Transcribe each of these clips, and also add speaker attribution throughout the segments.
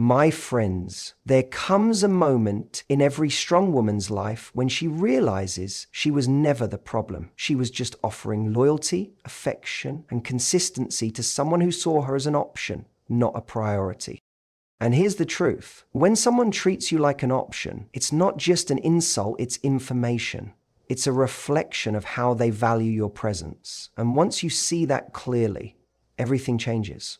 Speaker 1: My friends, there comes a moment in every strong woman's life when she realizes she was never the problem. She was just offering loyalty, affection, and consistency to someone who saw her as an option, not a priority. And here's the truth. When someone treats you like an option, it's not just an insult, it's information. It's a reflection of how they value your presence. And once you see that clearly, everything changes.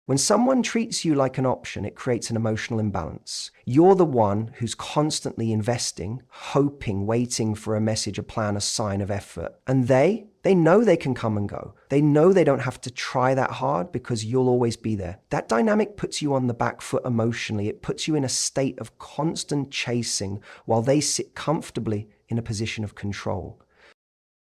Speaker 1: When someone treats you like an option, it creates an emotional imbalance. You're the one who's constantly investing, hoping, waiting for a message, a plan, a sign of effort. And they know they can come and go. They know they don't have to try that hard because you'll always be there. That dynamic puts you on the back foot emotionally. It puts you in a state of constant chasing while they sit comfortably in a position of control.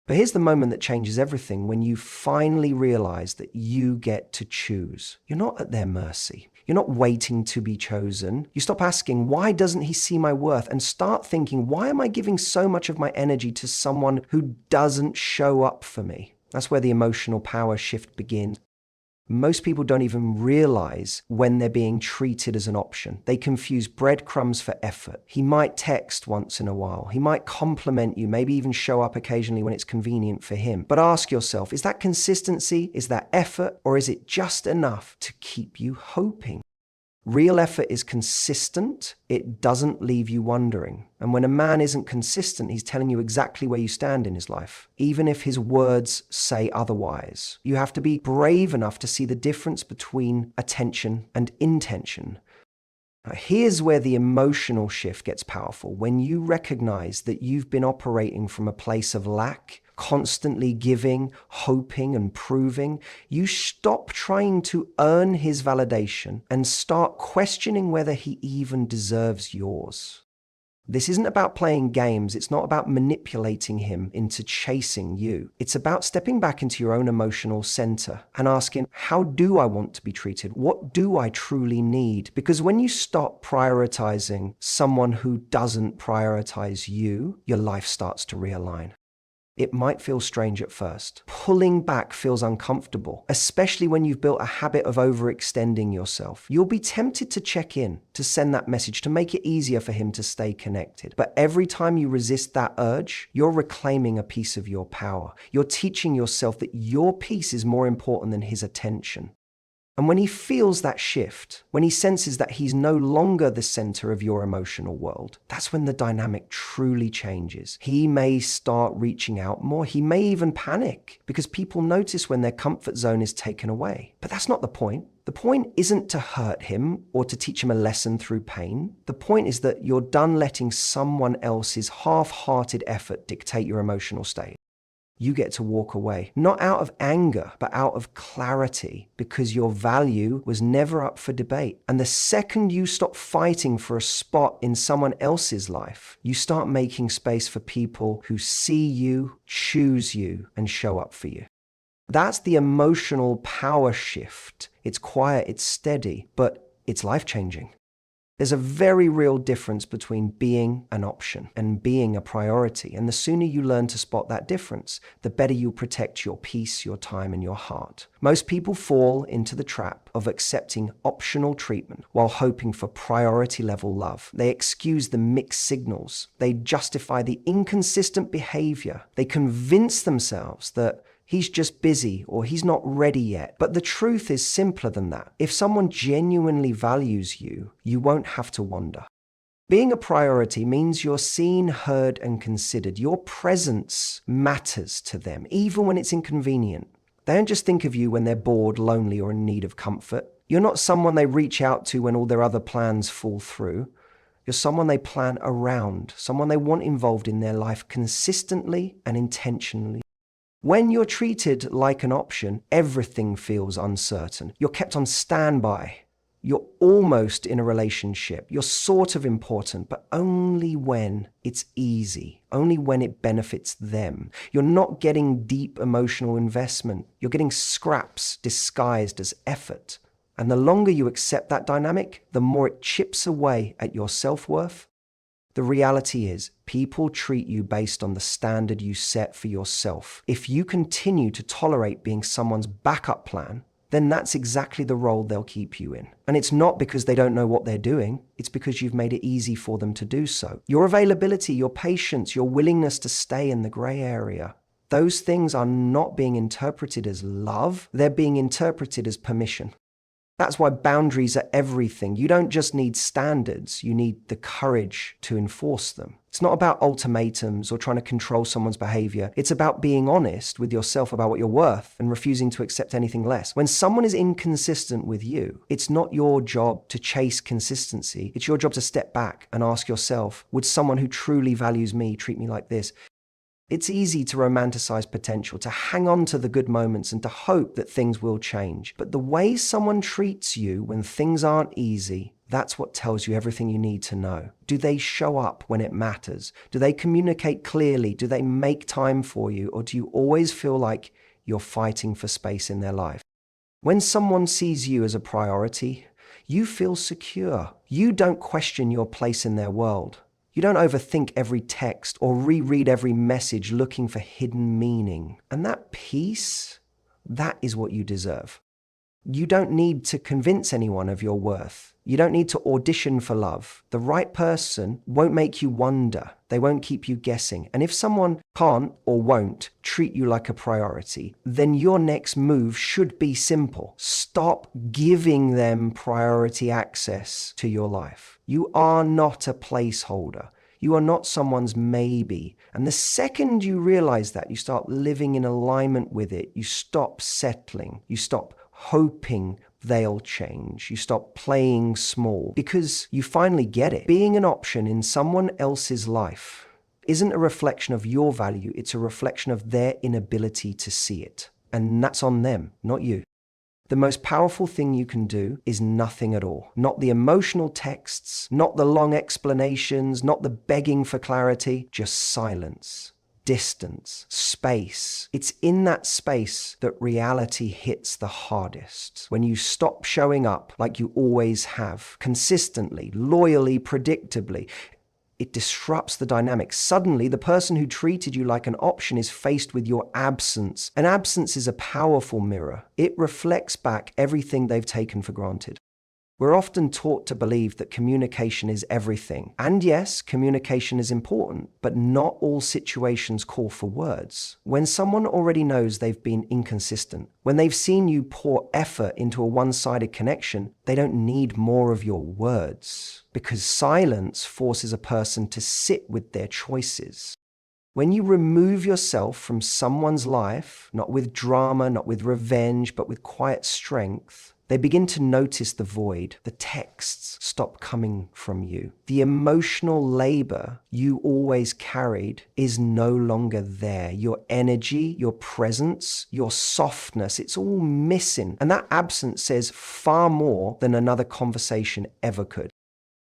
Speaker 1: But here's the moment that changes everything, when you finally realize that you get to choose. You're not at their mercy. You're not waiting to be chosen. You stop asking, why doesn't he see my worth? And start thinking, why am I giving so much of my energy to someone who doesn't show up for me? That's where the emotional power shift begins. Most people don't even realize when they're being treated as an option. They confuse breadcrumbs for effort. He might text once in a while. He might compliment you, maybe even show up occasionally when it's convenient for him. But ask yourself, is that consistency? Is that effort? Or is it just enough to keep you hoping? Real effort is consistent. It doesn't leave you wondering. And when a man isn't consistent, he's telling you exactly where you stand in his life, even if his words say otherwise. You have to be brave enough to see the difference between attention and intention. Now, here's where the emotional shift gets powerful. When you recognize that you've been operating from a place of lack, constantly giving, hoping, and proving, you stop trying to earn his validation and start questioning whether he even deserves yours. This isn't about playing games. It's not about manipulating him into chasing you. It's about stepping back into your own emotional center and asking, how do I want to be treated? What do I truly need? Because when you stop prioritizing someone who doesn't prioritize you, your life starts to realign. It might feel strange at first. Pulling back feels uncomfortable, especially when you've built a habit of overextending yourself. You'll be tempted to check in, to send that message, to make it easier for him to stay connected. But every time you resist that urge, you're reclaiming a piece of your power. You're teaching yourself that your peace is more important than his attention. And when he feels that shift, when he senses that he's no longer the center of your emotional world, that's when the dynamic truly changes. He may start reaching out more. He may even panic because people notice when their comfort zone is taken away. But that's not the point. The point isn't to hurt him or to teach him a lesson through pain. The point is that you're done letting someone else's half-hearted effort dictate your emotional state. You get to walk away, not out of anger, but out of clarity, because your value was never up for debate. And the second you stop fighting for a spot in someone else's life, you start making space for people who see you, choose you, and show up for you. That's the emotional power shift. It's quiet, it's steady, but it's life-changing. There's a very real difference between being an option and being a priority. And the sooner you learn to spot that difference, the better you'll protect your peace, your time, and your heart. Most people fall into the trap of accepting optional treatment while hoping for priority level love. They excuse the mixed signals. They justify the inconsistent behavior. They convince themselves that he's just busy or he's not ready yet. But the truth is simpler than that. If someone genuinely values you, you won't have to wonder. Being a priority means you're seen, heard, and considered. Your presence matters to them, even when it's inconvenient. They don't just think of you when they're bored, lonely, or in need of comfort. You're not someone they reach out to when all their other plans fall through. You're someone they plan around, someone they want involved in their life consistently and intentionally. When you're treated like an option, everything feels uncertain. You're kept on standby. You're almost in a relationship. You're sort of important, but only when it's easy, only when it benefits them. You're not getting deep emotional investment. You're getting scraps disguised as effort. And the longer you accept that dynamic, the more it chips away at your self-worth. The reality is, people treat you based on the standard you set for yourself. If you continue to tolerate being someone's backup plan, then that's exactly the role they'll keep you in. And it's not because they don't know what they're doing, it's because you've made it easy for them to do so. Your availability, your patience, your willingness to stay in the gray area, those things are not being interpreted as love, they're being interpreted as permission. That's why boundaries are everything. You don't just need standards, you need the courage to enforce them. It's not about ultimatums or trying to control someone's behavior. It's about being honest with yourself about what you're worth and refusing to accept anything less. When someone is inconsistent with you, it's not your job to chase consistency. It's your job to step back and ask yourself, would someone who truly values me treat me like this? It's easy to romanticize potential, to hang on to the good moments and to hope that things will change. But the way someone treats you when things aren't easy, that's what tells you everything you need to know. Do they show up when it matters? Do they communicate clearly? Do they make time for you? Or do you always feel like you're fighting for space in their life? When someone sees you as a priority, you feel secure. You don't question your place in their world. You don't overthink every text or reread every message looking for hidden meaning. And that peace, that is what you deserve. You don't need to convince anyone of your worth. You don't need to audition for love. The right person won't make you wonder. They won't keep you guessing. And if someone can't or won't treat you like a priority, then your next move should be simple. Stop giving them priority access to your life. You are not a placeholder. You are not someone's maybe. And the second you realize that, you start living in alignment with it. You stop settling. You stop hoping they'll change. You stop playing small because you finally get it. Being an option in someone else's life isn't a reflection of your value. It's a reflection of their inability to see it. And that's on them, not you. The most powerful thing you can do is nothing at all. Not the emotional texts, not the long explanations, not the begging for clarity, just silence, distance, space. It's in that space that reality hits the hardest. When you stop showing up like you always have, consistently, loyally, predictably, it disrupts the dynamic. Suddenly, the person who treated you like an option is faced with your absence. An absence is a powerful mirror. It reflects back everything they've taken for granted. We're often taught to believe that communication is everything. And yes, communication is important, but not all situations call for words. When someone already knows they've been inconsistent, when they've seen you pour effort into a one-sided connection, they don't need more of your words, because silence forces a person to sit with their choices. When you remove yourself from someone's life, not with drama, not with revenge, but with quiet strength, they begin to notice the void. The texts stop coming from you. The emotional labor you always carried is no longer there. Your energy, your presence, your softness, it's all missing. And that absence says far more than another conversation ever could.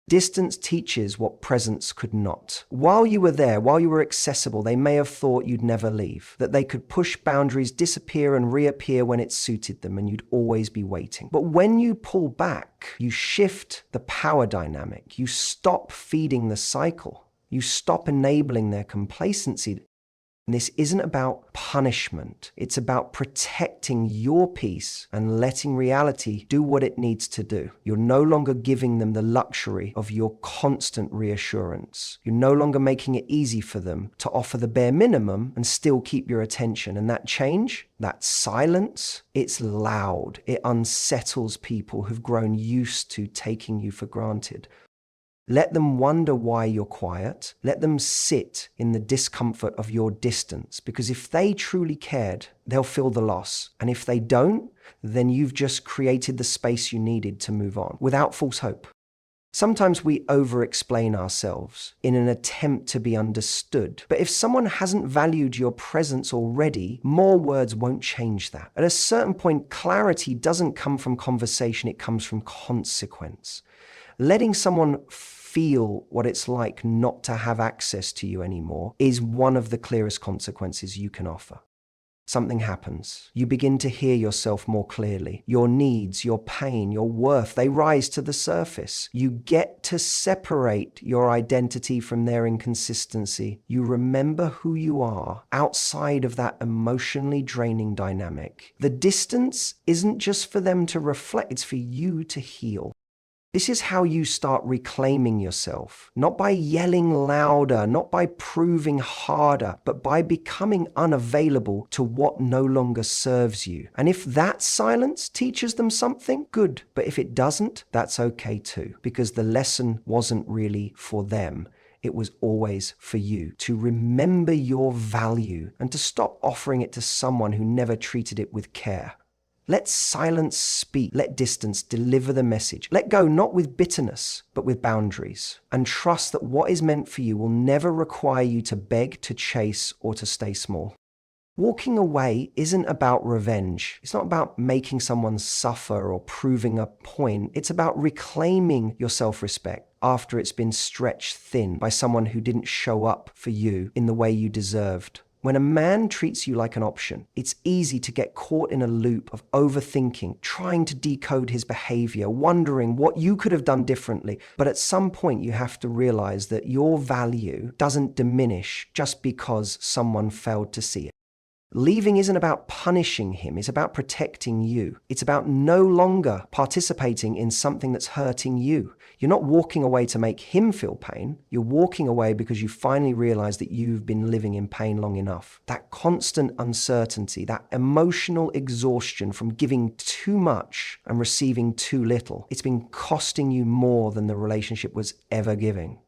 Speaker 1: Distance teaches what presence could not. While you were there, while you were accessible, they may have thought you'd never leave, that they could push boundaries, disappear and reappear when it suited them, and you'd always be waiting. But when you pull back, you shift the power dynamic. You stop feeding the cycle. You stop enabling their complacency. And this isn't about punishment. It's about protecting your peace and letting reality do what it needs to do. You're no longer giving them the luxury of your constant reassurance. You're no longer making it easy for them to offer the bare minimum and still keep your attention. And that change, that silence, it's loud. It unsettles people who've grown used to taking you for granted. Let them wonder why you're quiet. Let them sit in the discomfort of your distance, because if they truly cared, they'll feel the loss. And if they don't, then you've just created the space you needed to move on without false hope. Sometimes we over-explain ourselves in an attempt to be understood. But if someone hasn't valued your presence already, more words won't change that. At a certain point, clarity doesn't come from conversation, it comes from consequence. Letting someone feel what it's like not to have access to you anymore is one of the clearest consequences you can offer. something happens. You begin to hear yourself more clearly. Your needs, your pain, your worth, they rise to the surface. You get to separate your identity from their inconsistency. You remember who you are outside of that emotionally draining dynamic. The distance isn't just for them to reflect, it's for you to heal. This is how you start reclaiming yourself, not by yelling louder, not by proving harder, but by becoming unavailable to what no longer serves you. And if that silence teaches them something, good. But if it doesn't, that's okay too, because the lesson wasn't really for them. It was always for you to remember your value and to stop offering it to someone who never treated it with care. Let silence speak. Let distance deliver the message. Let go not with bitterness, but with boundaries. And trust that what is meant for you will never require you to beg, to chase, or to stay small. Walking away isn't about revenge. It's not about making someone suffer or proving a point. It's about reclaiming your self-respect after it's been stretched thin by someone who didn't show up for you in the way you deserved. When a man treats you like an option, it's easy to get caught in a loop of overthinking, trying to decode his behavior, wondering what you could have done differently. But at some point, you have to realize that your value doesn't diminish just because someone failed to see it. Leaving isn't about punishing him, it's about protecting you. It's about no longer participating in something that's hurting you. You're not walking away to make him feel pain. You're walking away because you finally realize that you've been living in pain long enough. That constant uncertainty, that emotional exhaustion from giving too much and receiving too little, it's been costing you more than the relationship was ever giving.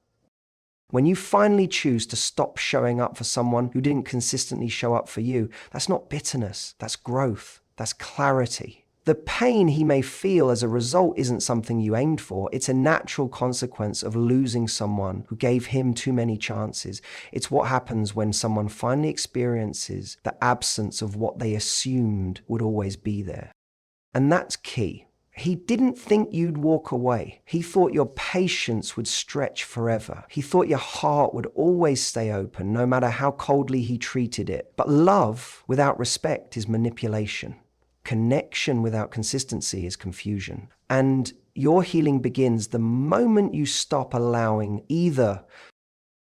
Speaker 1: When you finally choose to stop showing up for someone who didn't consistently show up for you, that's not bitterness, that's growth, that's clarity. The pain he may feel as a result isn't something you aimed for. It's a natural consequence of losing someone who gave him too many chances. It's what happens when someone finally experiences the absence of what they assumed would always be there. And that's key. He didn't think you'd walk away. He thought your patience would stretch forever. He thought your heart would always stay open, no matter how coldly he treated it. But love without respect is manipulation. Connection without consistency is confusion. And your healing begins the moment you stop allowing either.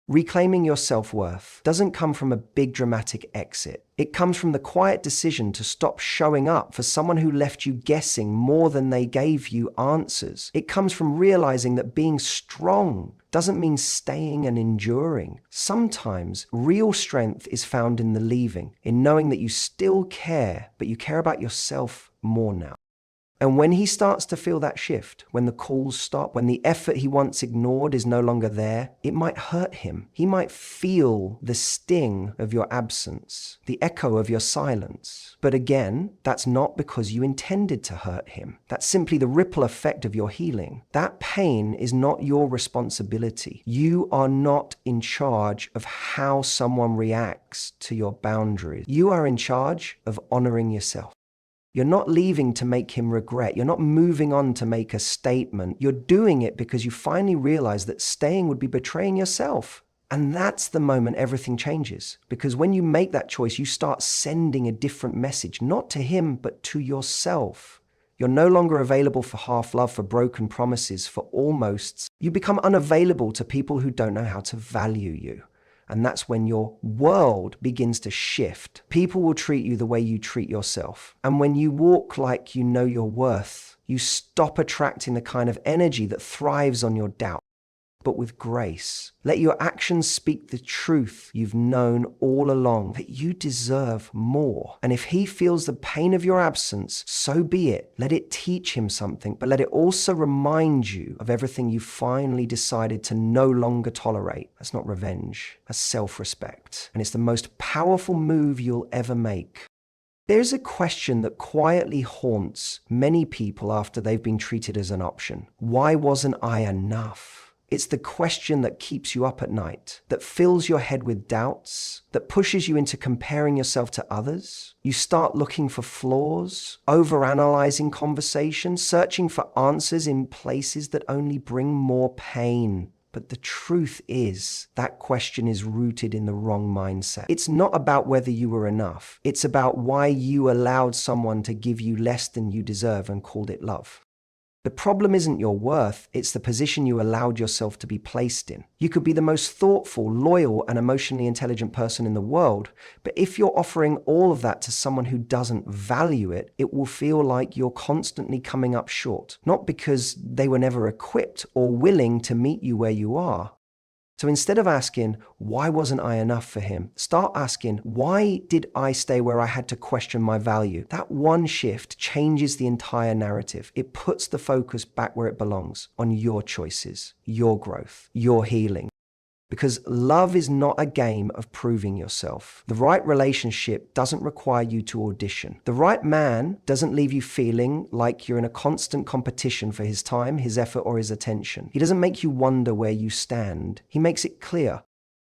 Speaker 1: Reclaiming your self-worth doesn't come from a big dramatic exit. It comes from the quiet decision to stop showing up for someone who left you guessing more than they gave you answers. It comes from realizing that being strong doesn't mean staying and enduring. Sometimes real strength is found in the leaving, in knowing that you still care, but you care about yourself more now. And when he starts to feel that shift, when the calls stop, when the effort he once ignored is no longer there, it might hurt him. He might feel the sting of your absence, the echo of your silence. But again, that's not because you intended to hurt him. That's simply the ripple effect of your healing. That pain is not your responsibility. You are not in charge of how someone reacts to your boundaries. You are in charge of honoring yourself. You're not leaving to make him regret. You're not moving on to make a statement. You're doing it because you finally realize that staying would be betraying yourself. And that's the moment everything changes. Because when you make that choice, you start sending a different message, not to him, but to yourself. You're no longer available for half love, for broken promises, for almosts. You become unavailable to people who don't know how to value you. And that's when your world begins to shift. People will treat you the way you treat yourself. And when you walk like you know your worth, you stop attracting the kind of energy that thrives on your doubt. But with grace, let your actions speak the truth you've known all along, that you deserve more. And if he feels the pain of your absence, so be it. Let it teach him something, but let it also remind you of everything you finally decided to no longer tolerate. That's not revenge, that's self-respect. And it's the most powerful move you'll ever make. There's a question that quietly haunts many people after they've been treated as an option. Why wasn't I enough? It's the question that keeps you up at night, that fills your head with doubts, that pushes you into comparing yourself to others. You start looking for flaws, overanalyzing conversations, searching for answers in places that only bring more pain. But the truth is, that question is rooted in the wrong mindset. It's not about whether you were enough. It's about why you allowed someone to give you less than you deserve and called it love. The problem isn't your worth, it's the position you allowed yourself to be placed in. You could be the most thoughtful, loyal, and emotionally intelligent person in the world, but if you're offering all of that to someone who doesn't value it, it will feel like you're constantly coming up short, not because they were never equipped or willing to meet you where you are. So instead of asking, why wasn't I enough for him? Start asking, why did I stay where I had to question my value? That one shift changes the entire narrative. It puts the focus back where it belongs, on your choices, your growth, your healing. Because love is not a game of proving yourself. The right relationship doesn't require you to audition. The right man doesn't leave you feeling like you're in a constant competition for his time, his effort, or his attention. He doesn't make you wonder where you stand. He makes it clear.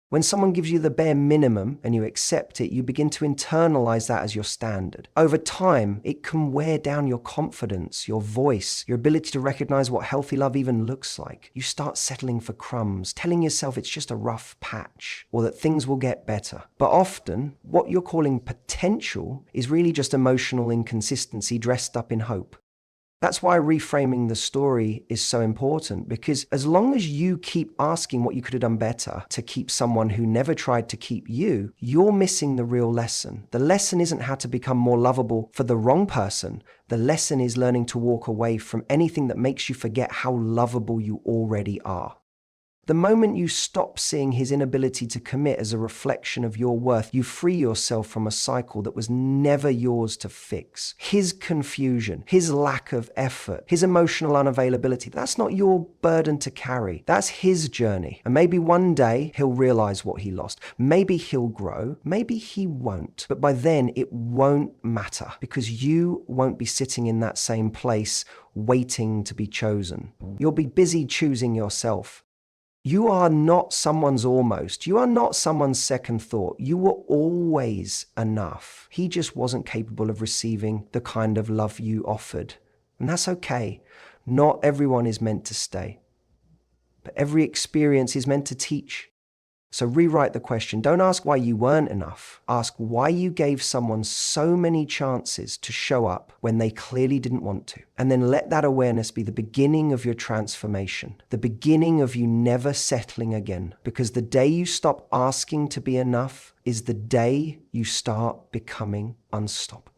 Speaker 1: When someone gives you the bare minimum and you accept it, you begin to internalize that as your standard. Over time, it can wear down your confidence, your voice, your ability to recognize what healthy love even looks like. You start settling for crumbs, telling yourself it's just a rough patch or that things will get better. But often, what you're calling potential is really just emotional inconsistency dressed up in hope. That's why reframing the story is so important, because as long as you keep asking what you could have done better to keep someone who never tried to keep you, you're missing the real lesson. The lesson isn't how to become more lovable for the wrong person. The lesson is learning to walk away from anything that makes you forget how lovable you already are. The moment you stop seeing his inability to commit as a reflection of your worth, you free yourself from a cycle that was never yours to fix. His confusion, his lack of effort, his emotional unavailability, that's not your burden to carry. That's his journey. And maybe one day he'll realize what he lost. Maybe he'll grow, maybe he won't. But by then it won't matter, because you won't be sitting in that same place waiting to be chosen. You'll be busy choosing yourself. You are not someone's almost. You are not someone's second thought. You were always enough. He just wasn't capable of receiving the kind of love you offered. And that's okay. Not everyone is meant to stay. But every experience is meant to teach. So rewrite the question. Don't ask why you weren't enough. Ask why you gave someone so many chances to show up when they clearly didn't want to. And then let that awareness be the beginning of your transformation, the beginning of you never settling again. Because the day you stop asking to be enough is the day you start becoming unstoppable.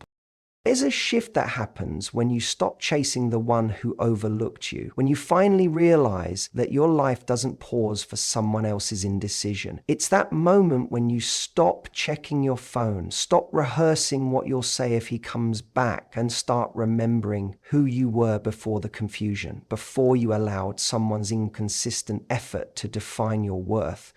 Speaker 1: There's a shift that happens when you stop chasing the one who overlooked you, when you finally realize that your life doesn't pause for someone else's indecision. It's that moment when you stop checking your phone, stop rehearsing what you'll say if he comes back, and start remembering who you were before the confusion, before you allowed someone's inconsistent effort to define your worth.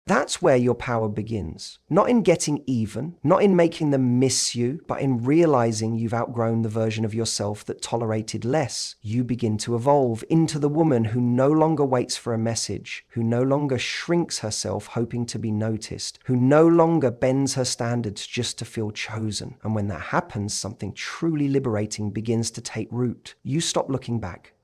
Speaker 1: That's where your power begins. Not in getting even, not in making them miss you, but in realizing you've outgrown the version of yourself that tolerated less. You begin to evolve into the woman who no longer waits for a message, who no longer shrinks herself hoping to be noticed, who no longer bends her standards just to feel chosen. And when that happens, something truly liberating begins to take root. You stop looking back.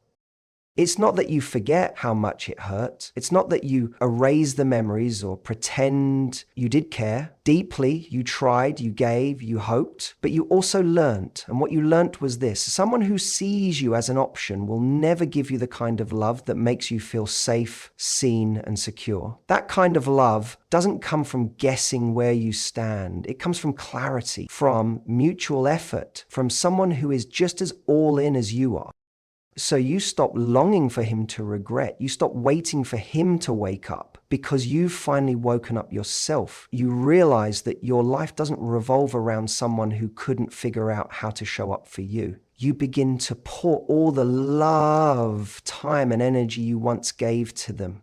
Speaker 1: It's not that you forget how much it hurt. It's not that you erase the memories or pretend you did care. Deeply, you tried, you gave, you hoped, but you also learned. And what you learned was this: someone who sees you as an option will never give you the kind of love that makes you feel safe, seen, and secure. That kind of love doesn't come from guessing where you stand. It comes from clarity, from mutual effort, from someone who is just as all in as you are. So you stop longing for him to regret. You stop waiting for him to wake up, because you've finally woken up yourself. You realize that your life doesn't revolve around someone who couldn't figure out how to show up for you. You begin to pour all the love, time, and energy you once gave to them